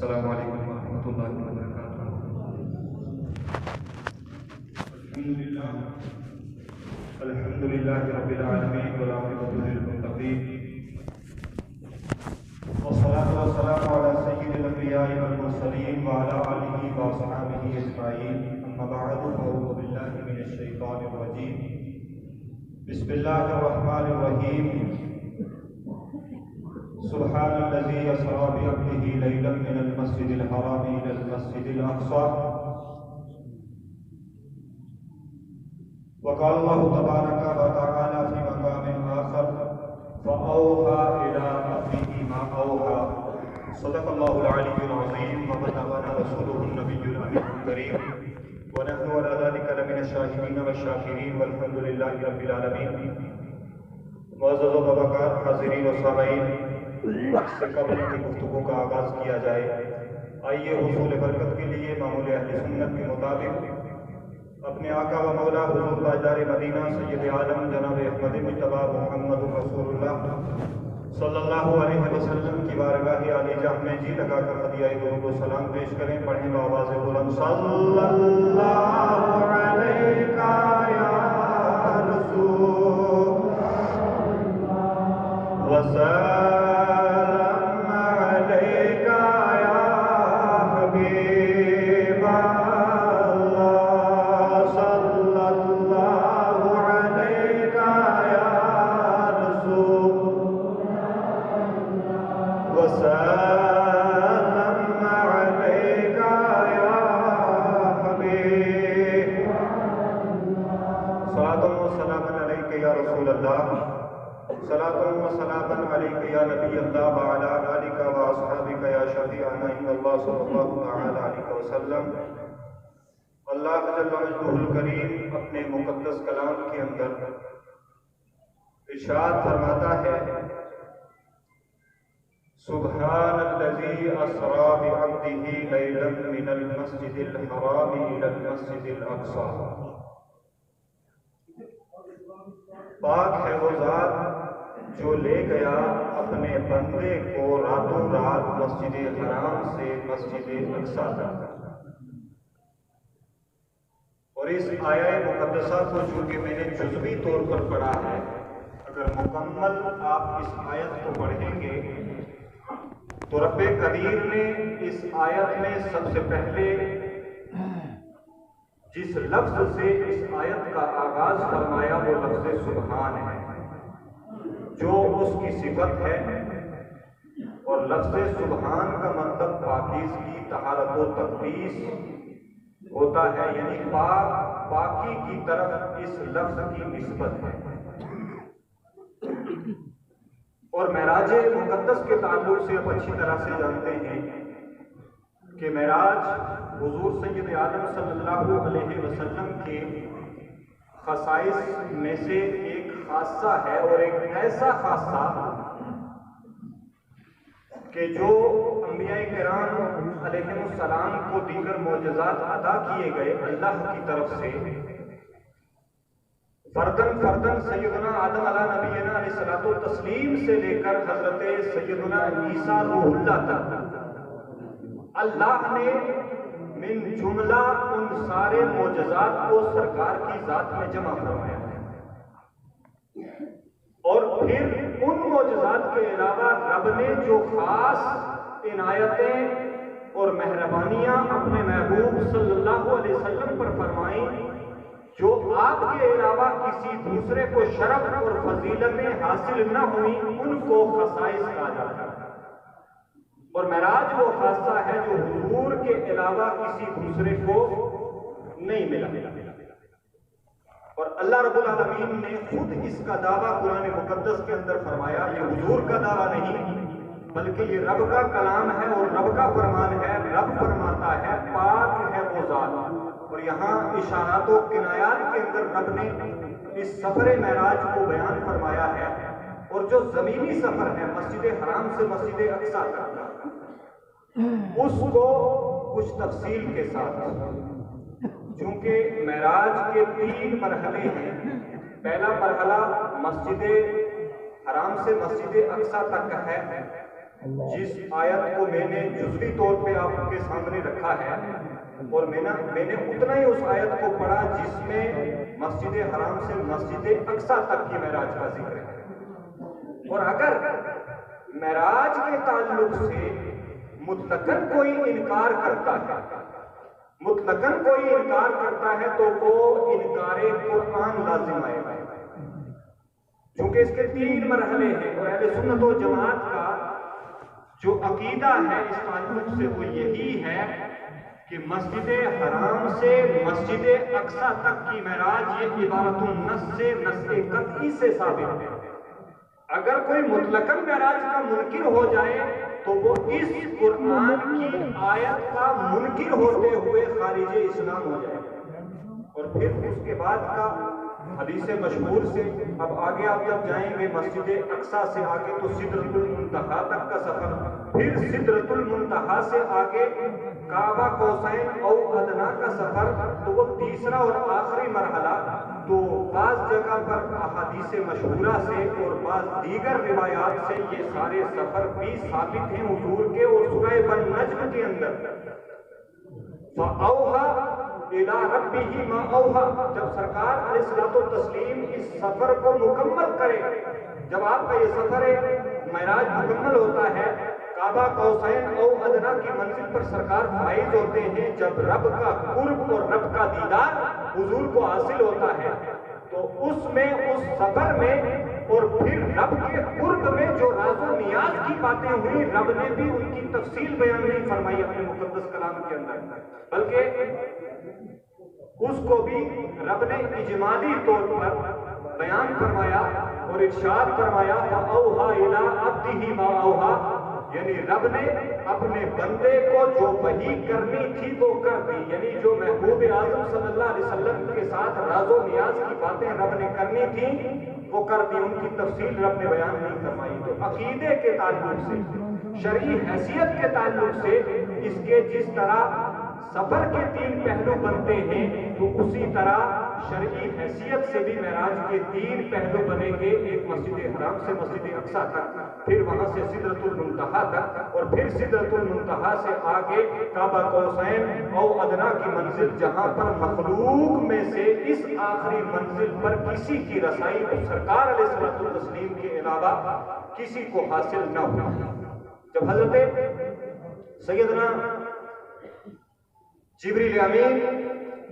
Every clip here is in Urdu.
السلام علیکم ورحمۃ اللہ وبرکاتہ۔ الحمد للہ رب العالمین والعاقبۃ للمتقین، والصلاۃ والسلام علی سید الانبیاء والمرسلین وعلی آلہ واصحابہ اجمعین، اما بعد فاعوذ باللہ من الشیطان الرجیم، بسم اللہ الرحمن الرحیم۔ سبحان الذي أسرى بعبده ليلا من المسجد الحرام إلى المسجد الأقصى، وقال الله تبارك وتعالى في مقام آخر فأوحى إلى عبده ما أوحى، صدق الله العلي العظيم وبلغنا رسوله النبي الأمين الكريم، ونحن على ذلك لمن الشاهدين والشاكرين والحمد لله رب العالمين۔ معزز و بابکار حاضرین و سامعین، اس سے قبل کی گفتگو کا آغاز کیا جائے، آئیے حصول برکت کے لیے معمول اہل سنت کے مطابق اپنے آقا و مولا حضور تاجدار مدینہ سید عالم جناب احمد مجتبی محمد رسول اللہ صلی اللہ علیہ وسلم کی بارگاہ عالی جاہ میں جی لگا کر ہدیہ درود و سلام پیش کریں۔ پڑھیں بآواز بلند صلی اللہ علیہ یا رسول وسلم علیک یا حبیب اللہ، صلی اللہ علیک یا رسول وسلم علیک یا حبیب، صلاۃ و سلام علیک یا رسول اللہ، صلاۃ و سلام علیک یا نبی اللہ وعلی آلک و اصحابک یا شفیعنا عند اللہ صلی اللہ تعالی علیہ وسلم۔ اللہ جل مجدہ الکریم اپنے مقدس کلام کے اندر ارشاد فرماتا ہے، سبحان الذی اسری بعبدہ لیلا من المسجد الحرام الی المسجد الاقصی، پاک ہے وہ ذات جو لے گیا اپنے بندے کو راتوں رات مسجد حرام سے مسجد اقصی تک۔ اور اس آیہ مقدسہ کو چونکہ میں نے جزوی طور پر پڑھا ہے، اگر مکمل آپ اس آیت کو پڑھیں گے تو رب قدیر نے اس آیت میں سب سے پہلے جس لفظ سے اس آیت کا آغاز فرمایا وہ لفظ سبحان ہے، جو اس کی صفت ہے، اور لفظ سبحان کا مطلب پاکیزگی، طہارت و تقدیس ہوتا ہے، یعنی پاکی کی طرف اس لفظ کی نسبت ہے۔ اور معراج مقدس کے تعلق سے آپ اچھی طرح سے جانتے ہیں کہ معراج حضور سید عالم صلی اللہ علیہ وسلم کے خصائص میں سے ایک خاصہ ہے، اور ایک ایسا خاصہ کہ جو انبیاء کرام علیہ السلام کو دیگر معجزات عطا کیے گئے اللہ کی طرف سے، فردن فردن سیدنا آدم علیہ نبینا علیہ الصلوۃ والتسلیم سے لے کر حضرت سیدنا عیسیٰ روح اللہ تک، اللہ نے من جملہ ان سارے معجزات کو سرکار کی ذات میں جمع فرمایا ہے، اور پھر ان معجزات کے علاوہ رب نے جو خاص عنایتیں اور مہربانیاں اپنے محبوب صلی اللہ علیہ وسلم پر فرمائیں، جو آپ کے علاوہ کسی دوسرے کو شرف اور فضیلتیں حاصل نہ ہوئیں، ان کو خصائص کہا جاتا ہے۔ اور معراج وہ خاصہ ہے جو حضور کے علاوہ کسی دوسرے کو نہیں ملا، اور اللہ رب العالمین نے خود اس کا دعویٰ قرآن مقدس کے اندر فرمایا۔ یہ حضور کا دعویٰ نہیں بلکہ یہ رب کا کلام ہے اور رب کا فرمان ہے۔ رب فرماتا ہے پاک ہے وہ ذات، اور یہاں اشارات و کنایات کے اندر رب نے اس سفر معراج کو بیان فرمایا ہے، اور جو زمینی سفر ہے مسجد حرام سے مسجد اقصی تک، اس کو کچھ تفصیل کے ساتھ، چونکہ معراج کے 3 مرحلے ہیں۔ پہلا مرحلہ مسجد حرام سے مسجد اقصی تک ہے، جس آیت کو میں نے جزوی طور پہ آپ کے سامنے رکھا ہے، اور میں نے اتنا ہی اس آیت کو پڑھا جس میں مسجد حرام سے مسجد اقصی تک کی معراج کا ذکر ہے۔ اور اگر معراج کے تعلق سے مطلقاً کوئی انکار کرتا ہے، مطلقاً کوئی انکار کرتا ہے تو وہ انکار قرآن لازم آئے گا، چونکہ اس کے 3 مرحلے ہیں، اور اہل سنت و جماعت کا جو عقیدہ ہے اس تعلق سے وہ یہی ہے کہ مسجد حرام سے مسجد اقصی تک کی معراج یہ عبارت النص سے نص قطعی سے ثابت ہے۔ اگر کوئی مطلقاً معراج کا منکر ہو جائے تو وہ اس قرآن کی آیت کا منکر ہوتے ہوئے خارج اسلام ہو جائے، اور پھر اس کے بعد کا حدیث مشہور سے اب آگے آپ جب جائیں گے مسجد اقصی سے آگے تو سدرۃ المنتہا تک کا سفر، پھر سدرۃ المنتہا سے آگے کعبہ قوسین او ادنا کا سفر، تو وہ تیسرا اور آخری مرحلہ۔ تو بعض جگہ پر احادیث مشہورہ سے اور بعض دیگر روایات سے یہ سارے سفر بھی ثابت ہیں حضور کے، اور سورہ النجم کے اندر فَأَوْحَى إِلَىٰ رَبِّهِ مَا أَوْحَىٰ، جب سرکار علیہ الصلوۃ والتسلیم اس سفر کو مکمل کرے، جب آپ کا یہ سفر معراج مکمل ہوتا ہے، کعبہ قوسین او ادنا کی منزل پر سرکار فائز ہوتے ہیں، جب رب کا قرب اور رب کا دیدار حضور کو حاصل ہوتا ہے، تو اس میں اس سفر میں اور پھر رب کے قرب میں جو راز و نیاز کی باتیں ہوئی، رب نے بھی ان کی تفصیل بیان نہیں فرمائی اپنے مقدس کلام کے اندر، بلکہ اس کو بھی رب نے اجمالی طور پر بیان فرمایا اور ارشاد فرمایا فَأَوْحَىٰ إِلَىٰ عَبْدِهِ مَا أَوْحَىٰ، یعنی رب نے اپنے بندے کو جو وحی کرنی تھی وہ کر دی، یعنی جو محبوب اعظم صلی اللہ علیہ وسلم کے ساتھ راز و نیاز کی باتیں رب نے کرنی تھی وہ کر دی، ان کی تفصیل رب نے بیان نہیں فرمائی۔ تو عقیدے کے تعلق سے، شرعی حیثیت کے تعلق سے اس کے جس طرح سفر کے 3 پہلو بنتے ہیں، تو اسی طرح شرعی حیثیت سے بھی معراج کے 3 پہلو بنے گے، ایک مسجد حرام سے مسجد اقصی تک، پھر وہاں سے سدرۃ المنتہا تک، اور پھر سدرۃ المنتہا سے آگے کعبہ قوسین او ادنا کی منزل، جہاں پر مخلوق میں سے اس آخری منزل پر کسی کی رسائی سرکار علیہ الصلوۃ والتسلیم کے علاوہ کسی کو حاصل نہ ہو۔ جب حضرت سیدنا جبریل امین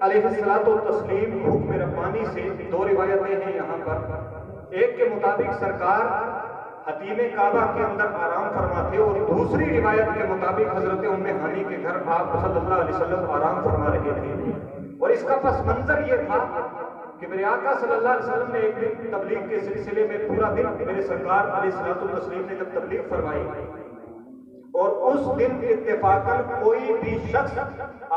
علیہ الصلوۃ والتسلیم حکم ربانی سے، 2 روایتیں ہیں یہاں پر، ایک کے مطابق سرکار حتیم کعبہ کے اندر آرام فرما تھے، اور دوسری روایت کے مطابق حضرت ام ہانی کے گھر آپ صلی اللہ علیہ وسلم آرام فرما رہے تھے، اور اس کا پس منظر یہ تھا کہ میرے آقا صلی اللہ علیہ وسلم نے ایک دن تبلیغ کے سلسلے میں پورا دن میرے سرکار علیہ الصلوۃ والتسلیم نے جب تبلیغ فرمائی، اور اس دن اتفاقاً کوئی بھی شخص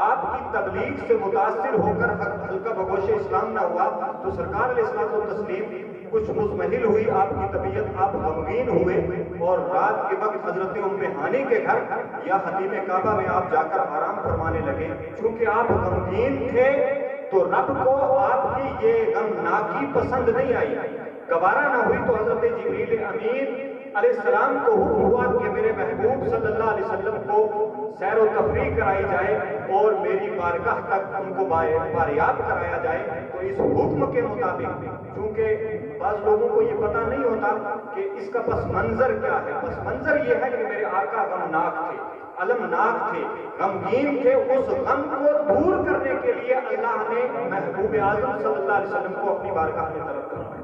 آپ کی تبلیغ سے متاثر ہو کر حلقہ بگوش اسلام نہ ہوا، تو سرکار علیہ الصلوۃ والتسلیم کچھ مزمحل ہوئی آپ کی طبیعت، آپ غمگین ہوئے، اور رات کے وقت حضرت ام ہانی کے گھر یا حتیم کعبہ میں آپ جا کر آرام فرمانے لگے۔ چونکہ آپ غمگین تھے تو رب کو آپ کی یہ غمناکی پسند نہیں آئی، گوارا نہ ہوئی، تو حضرت جبریل امین علیہ السلام کو حکم ہوا کہ میرے محبوب صلی اللہ علیہ وسلم کو سیر و تفریح کرائی جائے اور میری بارگاہ تک ان کو باریاب کرایا جائے۔ تو اس حکم کے مطابق، چونکہ بعض لوگوں کو یہ پتہ نہیں ہوتا کہ اس کا پس منظر کیا ہے، پس منظر یہ ہے کہ میرے آقا غمناک تھے، المناک تھے، غمگین تھے، اس غم کو دور کرنے کے لیے اللہ نے محبوب اعظم صلی اللہ علیہ وسلم کو اپنی بارگاہ میں طلب کروایا۔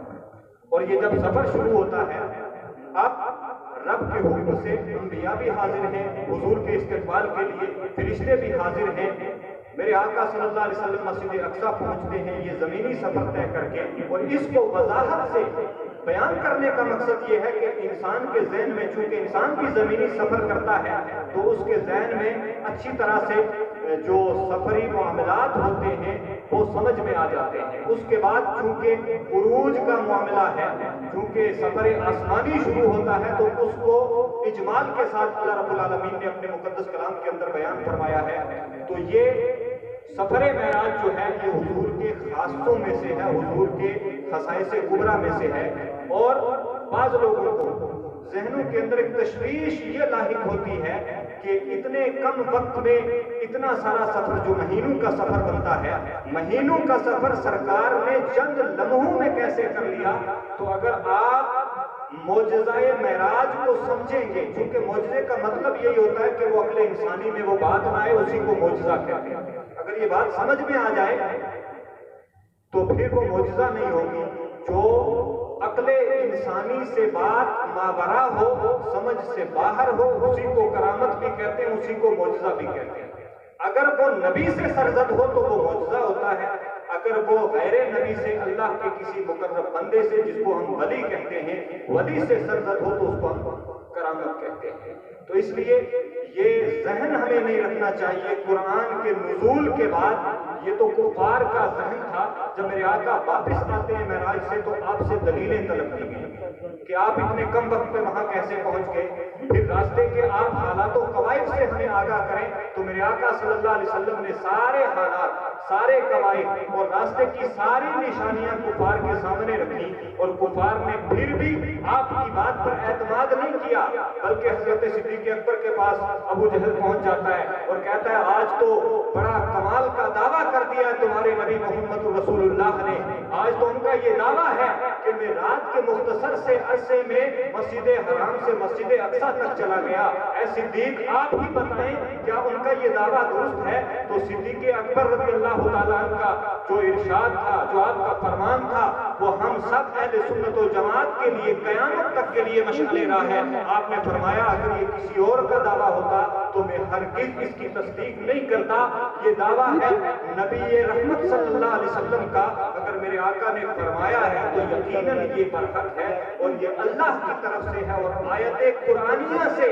اور یہ جب سفر شروع ہوتا ہے، اب رب کے حکم سے انبیاء بھی حاضر ہیں حضور کے استقبال کے لیے، فرشتے بھی حاضر ہیں، میرے آقا صلی اللہ علیہ وسلم مسجد اقصی پہنچتے ہیں یہ زمینی سفر طے کر کے، اور اس کو وضاحت سے بیان کرنے کا مقصد یہ ہے کہ انسان کے ذہن میں، چونکہ انسان بھی زمینی سفر کرتا ہے تو اس کے ذہن میں اچھی طرح سے جو سفری معاملات ہوتے ہیں وہ سمجھ میں آ جاتے ہیں۔ اس کے بعد چونکہ عروج کا معاملہ ہے، چونکہ سفر آسمانی شروع ہوتا ہے، تو اس کو اجمال کے ساتھ اللہ رب العالمین نے اپنے مقدس کلام کے اندر بیان فرمایا ہے۔ تو یہ سفر معراج جو ہے یہ حضور کے خاصوں میں سے ہے، حضور کے خصائص کبریٰ میں سے ہے، اور بعض لوگوں کو ذہنوں کے اندر ایک تشویش یہ لاحق ہوتی ہے کہ اتنے کم وقت میں اتنا سارا سفر جو مہینوں کا سفر بنتا ہے، مہینوں کا سفر سرکار نے چند لمحوں میں کیسے کر لیا؟ تو اگر آپ معجزہ معراج کو سمجھیں گے، چونکہ معجزے کا مطلب یہی ہوتا ہے کہ وہ عقل انسانی میں وہ بات نہ آئے، اسی کو معجزہ کہتے ہیں۔ اگر یہ بات سمجھ میں آ جائے تو پھر وہ معجزہ نہیں ہوگی۔ جو عقل انسانی سے بات ماورا ہو، سمجھ سے باہر ہو، اسی کو کرامت بھی کہتے ہیں، اسی کو معجزہ بھی کہتے ہیں۔ اگر وہ نبی سے سرزد ہو تو وہ معجزہ ہوتا ہے، اگر وہ غیر نبی سے، اللہ کے کسی مقرب بندے سے جس کو ہم ولی کہتے ہیں، ولی سے سرزد ہو تو اس کو ہم کرامت کہتے ہیں۔ تو اس لیے یہ ذہن ہمیں نہیں رکھنا چاہیے قرآن کے نزول کے بعد۔ یہ تو کفار کا ذہن تھا۔ جب میرے آقا واپس آتے ہیں معراج سے تو آپ سے دلیلیں طلب کی گئی کہ آپ اتنے کم وقت میں وہاں کیسے پہنچ گئے، پھر راستے کے آپ حالات و قوائف سے ہمیں آگاہ کریں۔ تو میرے آقا صلی اللہ علیہ وسلم نے سارے حالات، سارے قوائف اور راستے کی ساری نشانیاں کفار کے سامنے رکھی، اور کفار نے پھر بھی آپ کی بات پر اعتماد نہیں کیا، بلکہ حضرت صدیق اکبر کے پاس ابو جہل پہنچ جاتا ہے اور کہتا ہے آج تو بڑا کمال کا دعویٰ کر دیا ہے تمہارے نبی محمد رسول اللہ نے۔ آج تو ان کا یہ دعویٰ ہے کہ میں رات کے مختصر سے عرصے میں مسجد حرام سے مسجد اقصیٰ تک چلا گیا۔ اے صدیق آپ ہی بتائیں کیا ان کا یہ دعویٰ درست ہے؟ تو صدیق اکبر رضی اللہ تعالیٰ عنہ کا جو ارشاد تھا، جو آپ کا فرمان تھا، وہ ہم سب اہل سنت و جماعت کے لیے قیامت تک کے لیے مشعل راہ ہے۔ آپ نے فرمایا اگر یہ کسی اور کا دعویٰ ہوتا تو میں ہرگز اس کی تصدیق نہیں کرتا۔ یہ دعویٰ ہے نبی رحمت صلی اللہ علیہ وسلم کا، اگر میرے آقا نے فرمایا ہے تو یقیناً یہ برحق ہے اور یہ اللہ کی طرف سے ہے۔ اور آیت قرآنیہ سے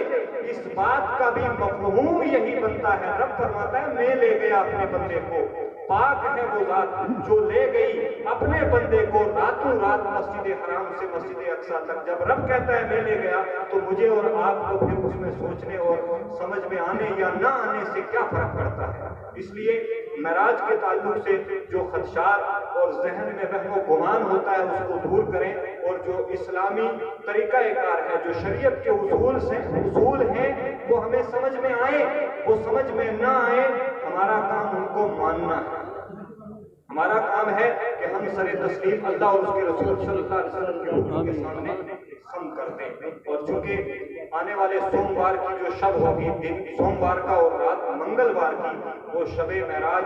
اس بات کا بھی مفہوم یہی بنتا ہے۔ رب فرماتا ہے میں لے گیا اپنے بندے کو، پاک ہے وہ ذات جو لے گئی اپنے بندے کو راتوں رات مسجد حرام سے مسجد اقصیٰ تک۔ جب رب کہتا ہے میں لے گیا تو مجھے اور آپ کو پھر اس میں سوچنے اور سمجھ میں آنے یا نہ آنے سے کیا فرق پڑتا ہے؟ اس لیے معراج کے تعلق سے جو خدشات اور ذہن میں وہم و گمان ہوتا ہے اس کو دور کریں، اور جو اسلامی طریقہ کار ہے، جو شریعت کے اصول ہیں وہ ہمیں سمجھ میں آئیں، وہ سمجھ میں نہ آئیں، ہمارا کام ان کو ماننا ہے۔ ہمارا کام ہے کہ ہم سر تسلیم اللہ اور اس کے رسول صلی اللہ علیہ وسلم کے حکم کے سامنے خم کر دیں۔ اور چونکہ آنے والے سوموار کی جو شب ہوگی، دن سوموار کا اور رات منگلوار کی، وہ شب معراج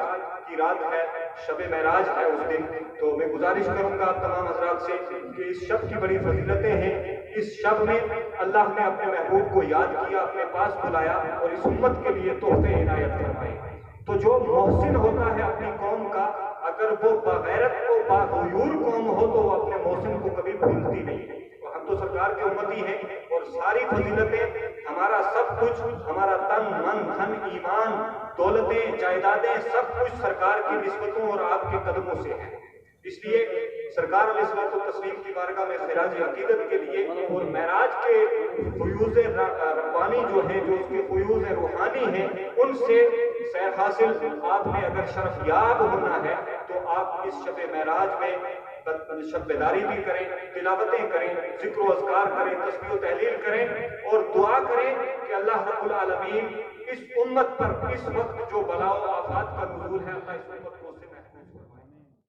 کی رات ہے، شب معراج ہے اس دن، تو میں گزارش کروں گا تمام حضرات سے کہ اس شب کی بڑی فضیلتیں ہیں۔ اس شب میں اللہ نے اپنے محبوب کو یاد کیا، اپنے پاس بلایا اور اس امت کے لیے تحفے عنایت فرمائے۔ تو جو محسن ہوتا ہے اپنی قوم کا، اگر وہ بغیرت و باغیور قوم ہو تو وہ اپنے محسن کو کبھی بھولتی نہیں ہے۔ ہم تو سرکار کے امتی ہیں اور ساری فضیلتیں، ہمارا سب کچھ، ہمارا تن من دھن ایمان دولتیں جائیدادیں سب کچھ سرکار کی نسبتوں اور آپ کے قدموں سے ہے۔ اس لیے سرکار علیہ الصلوۃ والتسلیم کی بارگاہ میں خراج عقیدت کے لیے اور معراج کے فیوض ربانی جو ہیں، جو اس کے فیوض روحانی ہیں، ان سے سیر حاصل آپ نے اگر شرف یاب ہونا ہے تو آپ اس شب معراج میں شب بیداری بھی کریں، تلاوتیں کریں، ذکر و اذکار کریں، تسبیح و تحلیل کریں اور دعا کریں کہ اللہ رب العالمین اس امت پر اس وقت جو بلا و آفات کا نزول ہے، اللہ اس امت کو